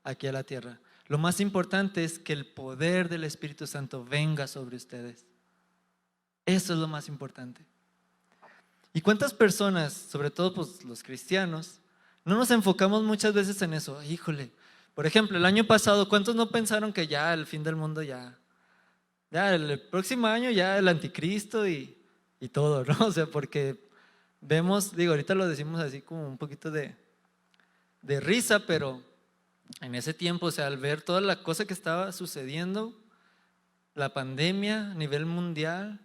[SPEAKER 1] aquí a la tierra. Lo más importante es que el poder del Espíritu Santo venga sobre ustedes. Eso es lo más importante. ¿Y cuántas personas, sobre todo pues los cristianos, no nos enfocamos muchas veces en eso? Híjole, por ejemplo, el año pasado, ¿cuántos no pensaron que ya el fin del mundo ya el próximo año ya el anticristo y todo, ¿no? O sea, porque vemos, digo, ahorita lo decimos así como un poquito de risa, pero en ese tiempo, o sea, al ver toda la cosa que estaba sucediendo, la pandemia a nivel mundial,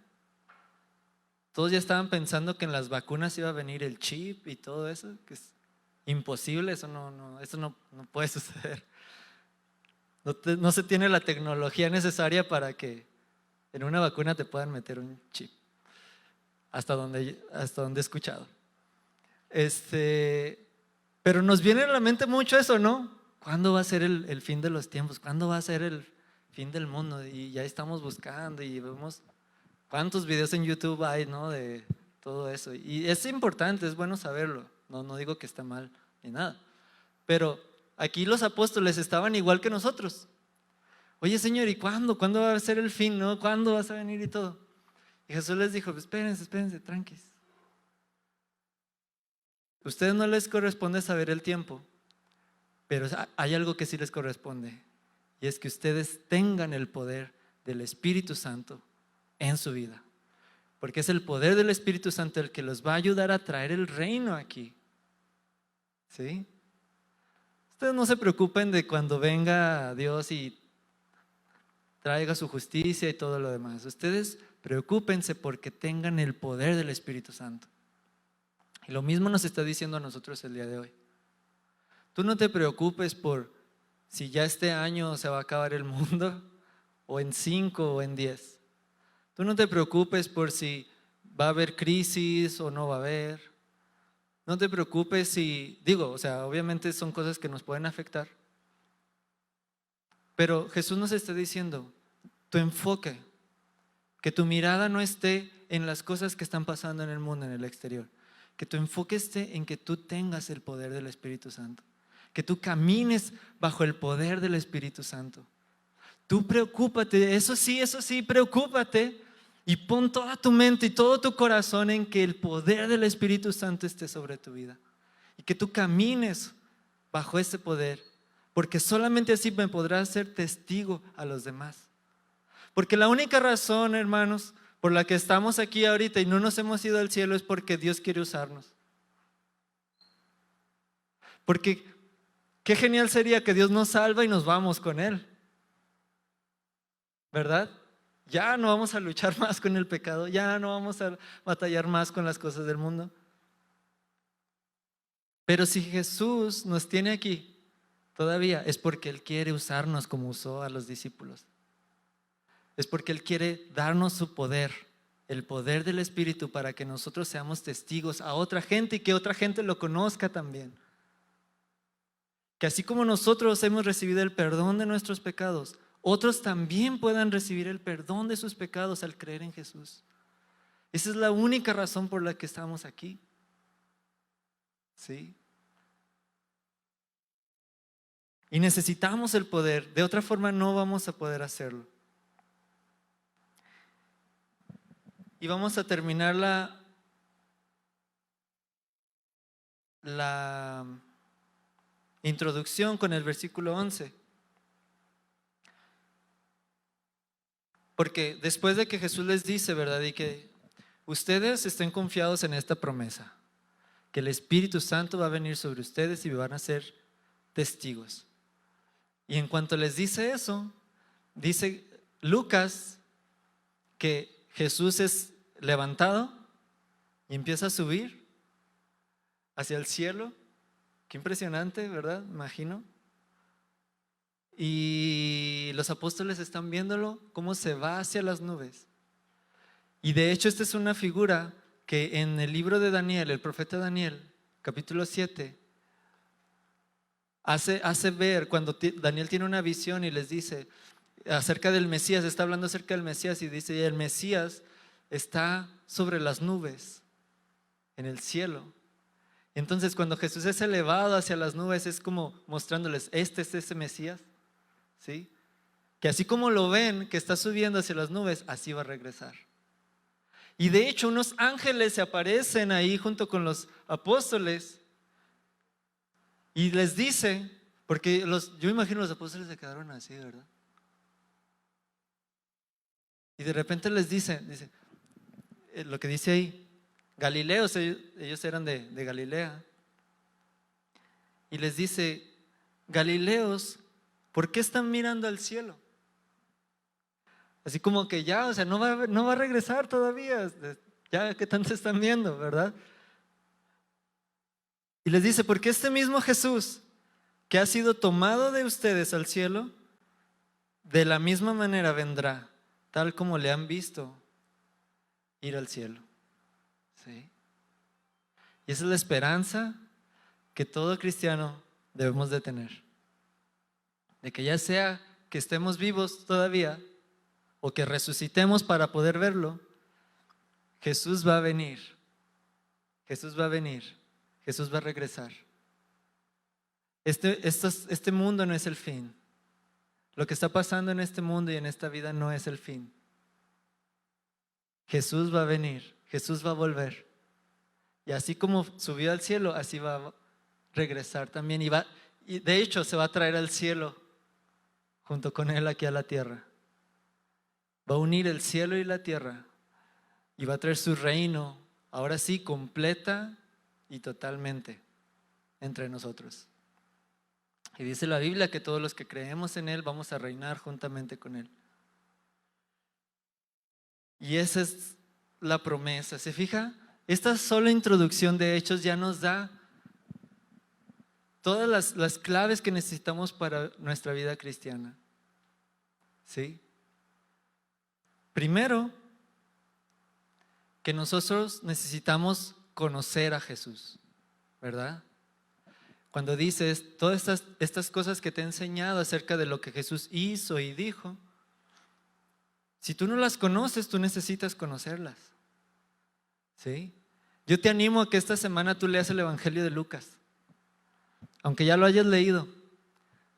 [SPEAKER 1] todos ya estaban pensando que en las vacunas iba a venir el chip y todo eso, que es imposible, eso no puede suceder. No se tiene la tecnología necesaria para que en una vacuna te puedan meter un chip, hasta donde he escuchado. Pero nos viene a la mente mucho eso, ¿no? ¿Cuándo va a ser el fin de los tiempos? ¿Cuándo va a ser el fin del mundo? Y ya estamos buscando y vemos cuántos videos en YouTube hay, ¿no? De todo eso. Y es importante, es bueno saberlo. No digo que está mal ni nada. Pero aquí los apóstoles estaban igual que nosotros. Oye, Señor, ¿y cuándo? ¿Cuándo va a ser el fin, no? ¿Cuándo vas a venir y todo? Y Jesús les dijo, pues espérense, tranquis. A ustedes no les corresponde saber el tiempo, pero hay algo que sí les corresponde, y es que ustedes tengan el poder del Espíritu Santo en su vida, porque es el poder del Espíritu Santo el que los va a ayudar a traer el reino aquí. ¿Sí? Ustedes no se preocupen de cuando venga Dios y traiga su justicia y todo lo demás. Ustedes preocúpense porque tengan el poder del Espíritu Santo. Y lo mismo nos está diciendo a nosotros el día de hoy. Tú no te preocupes por si ya este año se va a acabar el mundo, o en 5 o en 10. Tú no te preocupes por si va a haber crisis o no va a haber. No te preocupes si, o sea, obviamente son cosas que nos pueden afectar. Pero Jesús nos está diciendo, tu enfoque, que tu mirada no esté en las cosas que están pasando en el mundo, en el exterior. Que tu enfoque esté en que tú tengas el poder del Espíritu Santo. Que tú camines bajo el poder del Espíritu Santo. Tú preocúpate, eso sí, preocúpate Y pon toda tu mente y todo tu corazón en que el poder del Espíritu Santo esté sobre tu vida. Y que tú camines bajo ese poder. Porque solamente así me podrás ser testigo a los demás. Porque la única razón, hermanos, por la que estamos aquí ahorita y no nos hemos ido al cielo es porque Dios quiere usarnos. Porque qué genial sería que Dios nos salva y nos vamos con Él, ¿verdad? Ya no vamos a luchar más con el pecado, ya no vamos a batallar más con las cosas del mundo. Pero si Jesús nos tiene aquí todavía, es porque Él quiere usarnos como usó a los discípulos. Es porque Él quiere darnos su poder, el poder del Espíritu, para que nosotros seamos testigos a otra gente y que otra gente lo conozca también. Que así como nosotros hemos recibido el perdón de nuestros pecados, otros también puedan recibir el perdón de sus pecados al creer en Jesús. Esa es la única razón por la que estamos aquí. ¿Sí? Y necesitamos el poder, de otra forma no vamos a poder hacerlo. Y vamos a terminar la introducción con el versículo 11. Porque después de que Jesús les dice, ¿verdad? Y que ustedes estén confiados en esta promesa, que el Espíritu Santo va a venir sobre ustedes y van a ser testigos. Y en cuanto les dice eso, dice Lucas que Jesús es levantado y empieza a subir hacia el cielo. Qué impresionante, ¿verdad? Imagino. Y los apóstoles están viéndolo cómo se va hacia las nubes. Y de hecho esta es una figura que en el libro de Daniel, el profeta Daniel, capítulo 7, hace ver cuando Daniel tiene una visión y les dice acerca del Mesías, está hablando acerca del Mesías y dice, el Mesías está sobre las nubes, en el cielo. Entonces cuando Jesús es elevado hacia las nubes es como mostrándoles, este es ese Mesías, ¿sí? Que así como lo ven que está subiendo hacia las nubes, así va a regresar. Y de hecho unos ángeles se aparecen ahí junto con los apóstoles y les dice, porque yo imagino los apóstoles se quedaron así, ¿verdad? Y de repente les dice lo que dice ahí, Galileos, ellos eran de Galilea. Y les dice, Galileos, ¿por qué están mirando al cielo? Así como que ya, o sea, no va a regresar todavía, ya que tanto están viendo, ¿verdad? Y les dice, porque este mismo Jesús que ha sido tomado de ustedes al cielo, de la misma manera vendrá, tal como le han visto ir al cielo. ¿Sí? Y esa es la esperanza que todo cristiano debemos de tener. De que ya sea que estemos vivos todavía o que resucitemos para poder verlo, Jesús va a venir. Jesús va a venir. Jesús va a regresar. Este mundo no es el fin. Lo que está pasando en este mundo y en esta vida no es el fin. Jesús va a venir. Jesús va a volver. Y así como subió al cielo, así va a regresar también. Y de hecho se va a traer al cielo junto con Él aquí a la tierra. Va a unir el cielo y la tierra y va a traer su reino, ahora sí, completa y totalmente entre nosotros. Y dice la Biblia que todos los que creemos en Él vamos a reinar juntamente con Él. Y esa es la promesa. ¿Se fija? Esta sola introducción de Hechos ya nos da todas las claves que necesitamos para nuestra vida cristiana. ¿Sí? Primero, que nosotros necesitamos conocer a Jesús, ¿verdad? Cuando dices todas estas cosas que te he enseñado acerca de lo que Jesús hizo y dijo, si tú no las conoces, tú necesitas conocerlas. ¿Sí? Yo te animo a que esta semana tú leas el Evangelio de Lucas, aunque ya lo hayas leído.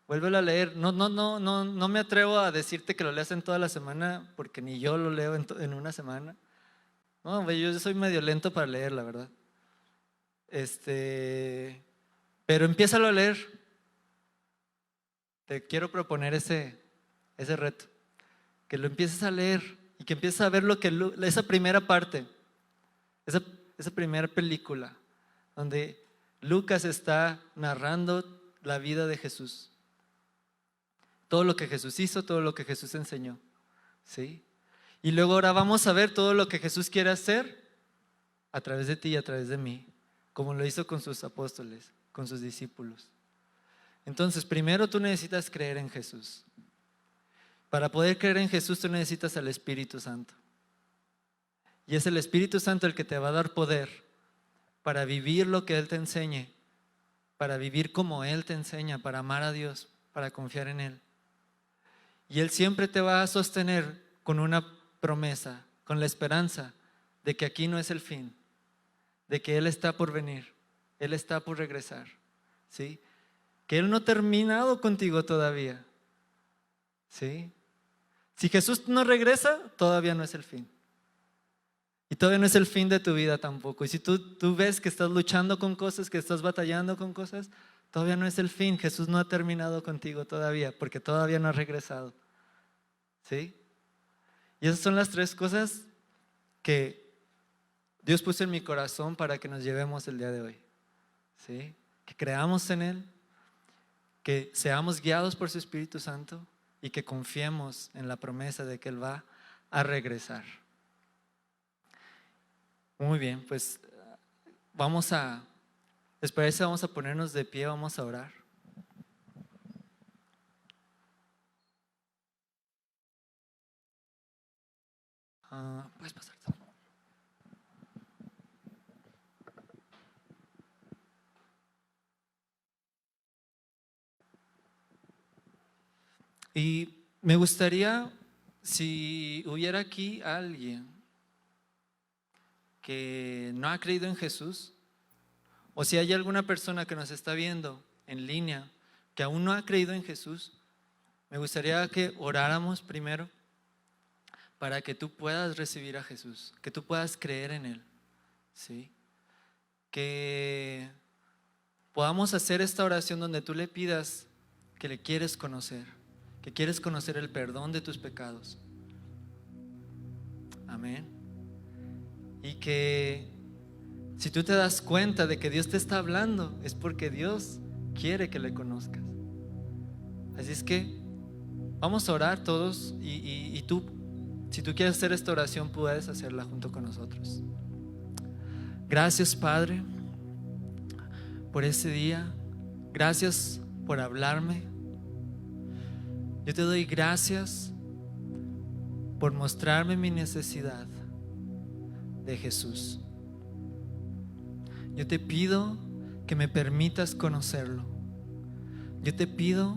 [SPEAKER 1] Vuélvelo a leer. No me atrevo a decirte que lo leas en toda la semana, porque ni yo lo leo en una semana. No, yo soy medio lento para leer, la verdad. Pero empiézalo a leer. Te quiero proponer ese reto. Que lo empieces a leer y que empieces a ver esa primera parte, esa primera película, donde Lucas está narrando la vida de Jesús. Todo lo que Jesús hizo, todo lo que Jesús enseñó. ¿Sí? Y luego ahora vamos a ver todo lo que Jesús quiere hacer a través de ti y a través de mí, como lo hizo con sus apóstoles, con sus discípulos. Entonces, primero tú necesitas creer en Jesús. Para poder creer en Jesús tú necesitas al Espíritu Santo. Y es el Espíritu Santo el que te va a dar poder para vivir lo que Él te enseñe, para vivir como Él te enseña, para amar a Dios, para confiar en Él. Y Él siempre te va a sostener con una promesa, con la esperanza de que aquí no es el fin, de que Él está por venir, Él está por regresar, ¿sí? Que Él no ha terminado contigo todavía, ¿sí? Si Jesús no regresa, todavía no es el fin. Y todavía no es el fin de tu vida tampoco. Y si tú ves que estás luchando con cosas, que estás batallando con cosas, todavía no es el fin. Jesús no ha terminado contigo todavía, porque todavía no ha regresado, ¿sí? Y esas son las tres cosas que Dios puso en mi corazón para que nos llevemos el día de hoy, ¿sí? Que creamos en Él, que seamos guiados por su Espíritu Santo y que confiemos en la promesa de que Él va a regresar. Muy bien, pues después de eso vamos a ponernos de pie, vamos a orar. Puedes pasar. Y me gustaría, si hubiera aquí alguien que no ha creído en Jesús, o si hay alguna persona que nos está viendo en línea que aún no ha creído en Jesús, me gustaría que oráramos primero para que tú puedas recibir a Jesús, que tú puedas creer en Él, ¿sí? Que podamos hacer esta oración donde tú le pidas que le quieres conocer, que quieres conocer el perdón de tus pecados. Amén. Y que si tú te das cuenta de que Dios te está hablando, es porque Dios quiere que le conozcas. Así es que vamos a orar todos y tú, si tú quieres hacer esta oración, puedes hacerla junto con nosotros. Gracias, Padre, por ese día. Gracias por hablarme. Yo te doy gracias por mostrarme mi necesidad de Jesús. Yo te pido que me permitas conocerlo. Yo te pido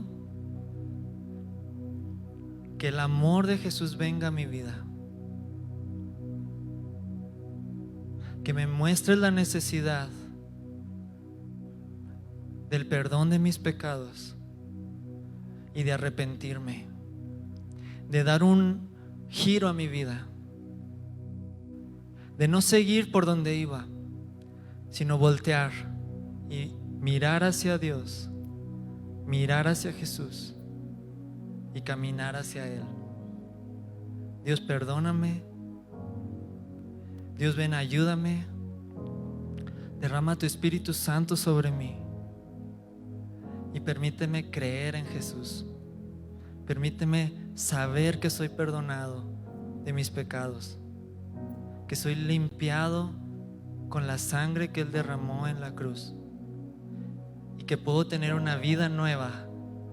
[SPEAKER 1] que el amor de Jesús venga a mi vida. Que me muestres la necesidad del perdón de mis pecados y de arrepentirme, de dar un giro a mi vida, de no seguir por donde iba, sino voltear y mirar hacia Dios, mirar hacia Jesús y caminar hacia Él. Dios, perdóname. Dios, ven, ayúdame. Derrama tu Espíritu Santo sobre mí y permíteme creer en Jesús. Permíteme saber que soy perdonado de mis pecados, que soy limpiado con la sangre que Él derramó en la cruz y que puedo tener una vida nueva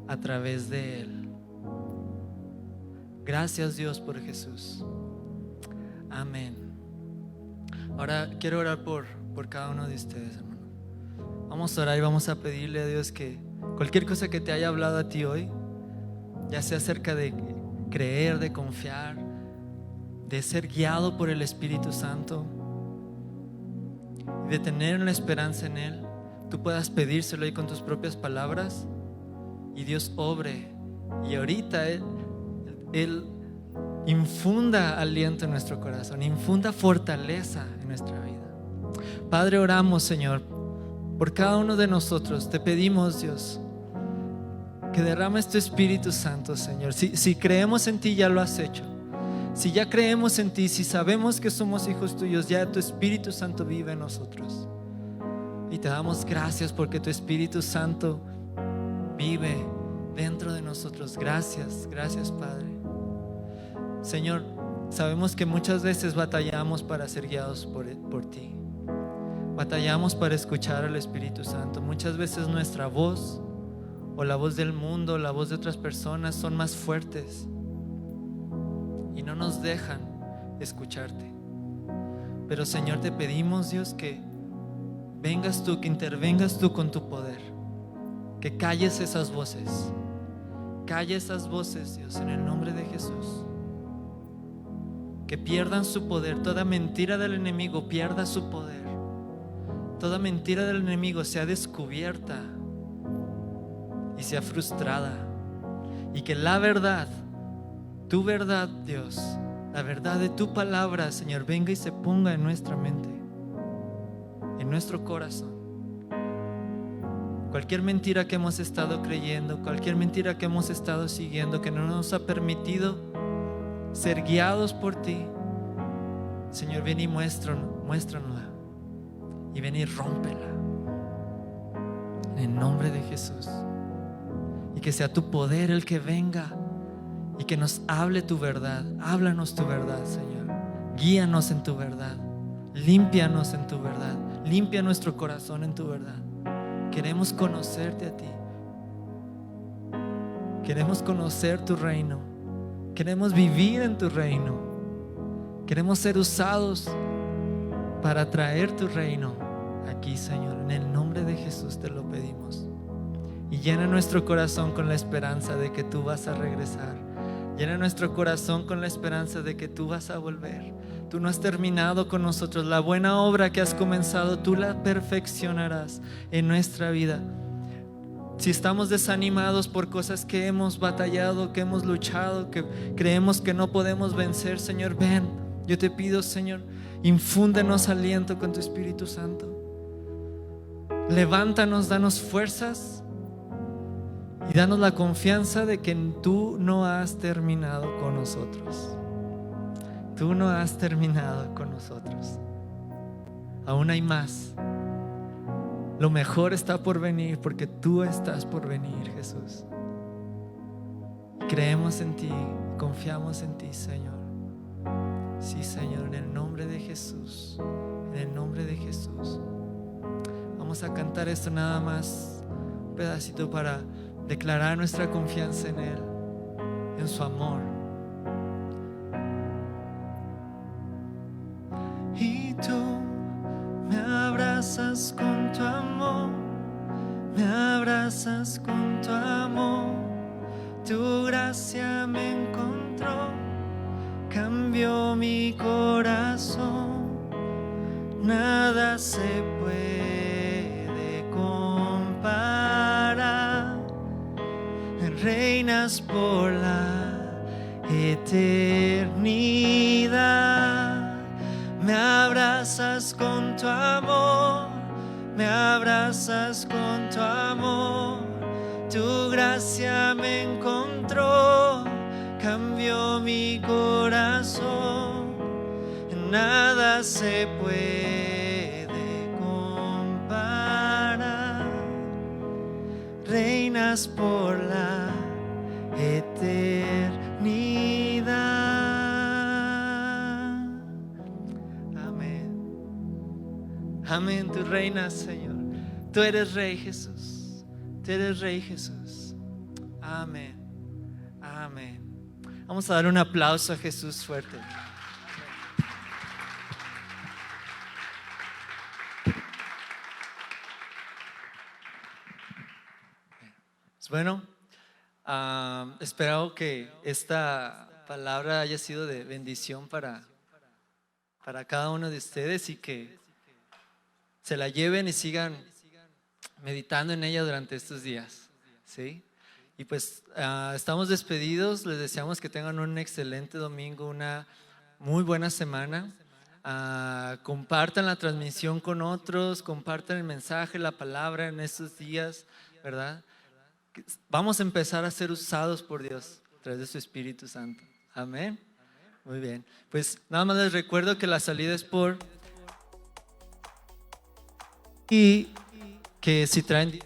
[SPEAKER 1] a través de Él. Gracias, Dios, por Jesús. Amén. Ahora quiero orar por cada uno de ustedes, hermano. Vamos a orar y vamos a pedirle a Dios que cualquier cosa que te haya hablado a ti hoy, ya sea acerca de creer, de confiar, de ser guiado por el Espíritu Santo, de tener una esperanza en Él, tú puedas pedírselo ahí con tus propias palabras y Dios obre. Y ahorita Él infunda aliento en nuestro corazón, infunda fortaleza en nuestra vida. Padre, oramos, Señor, por cada uno de nosotros. Te pedimos, Dios, que derrames tu Espíritu Santo, Señor. Si creemos en ti, ya lo has hecho. Si ya creemos en ti, si sabemos que somos hijos tuyos, ya tu Espíritu Santo vive en nosotros. Y te damos gracias porque tu Espíritu Santo vive dentro de nosotros. Gracias, gracias, Padre. Señor, sabemos que muchas veces batallamos para ser guiados por ti. Batallamos para escuchar al Espíritu Santo. Muchas veces nuestra voz o la voz del mundo, la voz de otras personas son más fuertes y no nos dejan escucharte. Pero, Señor, te pedimos, Dios, que vengas tú, que intervengas tú con tu poder, que calles esas voces. Calla esas voces, Dios, en el nombre de Jesús. Que pierdan su poder. Toda mentira del enemigo pierda su poder. Toda mentira del enemigo sea descubierta y sea frustrada. Y que la verdad, tu verdad, Dios, la verdad de tu palabra, Señor, venga y se ponga en nuestra mente, en nuestro corazón. Cualquier mentira que hemos estado creyendo, cualquier mentira que hemos estado siguiendo, que no nos ha permitido ser guiados por ti, Señor, ven y muéstranosla. Y ven y rómpela en el nombre de Jesús. Y que sea tu poder el que venga y que nos hable tu verdad. Háblanos tu verdad, Señor. Guíanos en tu verdad. Límpianos en tu verdad. Limpia nuestro corazón en tu verdad. Queremos conocerte a ti. Queremos conocer tu reino. Queremos vivir en tu reino. Queremos ser usados para traer tu reino aquí, Señor. En el nombre de Jesús te lo pedimos. Y llena nuestro corazón con la esperanza de que tú vas a regresar. Llena nuestro corazón con la esperanza de que tú vas a volver. Tú no has terminado con nosotros. La buena obra que has comenzado, tú la perfeccionarás en nuestra vida. Si estamos desanimados por cosas que hemos batallado, que hemos luchado, que creemos que no podemos vencer, Señor, ven. Yo te pido, Señor, infúndenos aliento con tu Espíritu Santo. Levántanos, danos fuerzas y danos la confianza de que tú no has terminado con nosotros. Tú no has terminado con nosotros. Aún hay más. Lo mejor está por venir porque tú estás por venir, Jesús. Creemos en ti, confiamos en ti, Señor. Sí, Señor, en el nombre de Jesús. En el nombre de Jesús. Vamos a cantar esto nada más, un pedacito para declarar nuestra confianza en Él, en su amor. Y tú me abrazas con tu amor, me abrazas con tu amor. Tu gracia me encontró, cambió mi corazón. Nada se puede comparar. Reinas por la eternidad. Me abrazas con tu amor, me abrazas con tu amor. Tu gracia me encontró, cambió mi corazón. Nada se puede comparar. Reinas por la eternidad. Amén. Amén. Tú reinas, Señor. Tú eres Rey, Jesús. Tú eres Rey, Jesús. Amén. Amén. Vamos a dar un aplauso a Jesús fuerte. Bueno, espero que esta palabra haya sido de bendición para cada uno de ustedes y que se la lleven y sigan meditando en ella durante estos días, ¿sí? Y pues estamos despedidos, les deseamos que tengan un excelente domingo, una muy buena semana. Compartan la transmisión con otros, compartan el mensaje, la palabra en estos días, ¿verdad? Vamos a empezar a ser usados por Dios a través de su Espíritu Santo. Amén. Muy bien. Pues nada más les recuerdo que la salida es por... Y que si traen...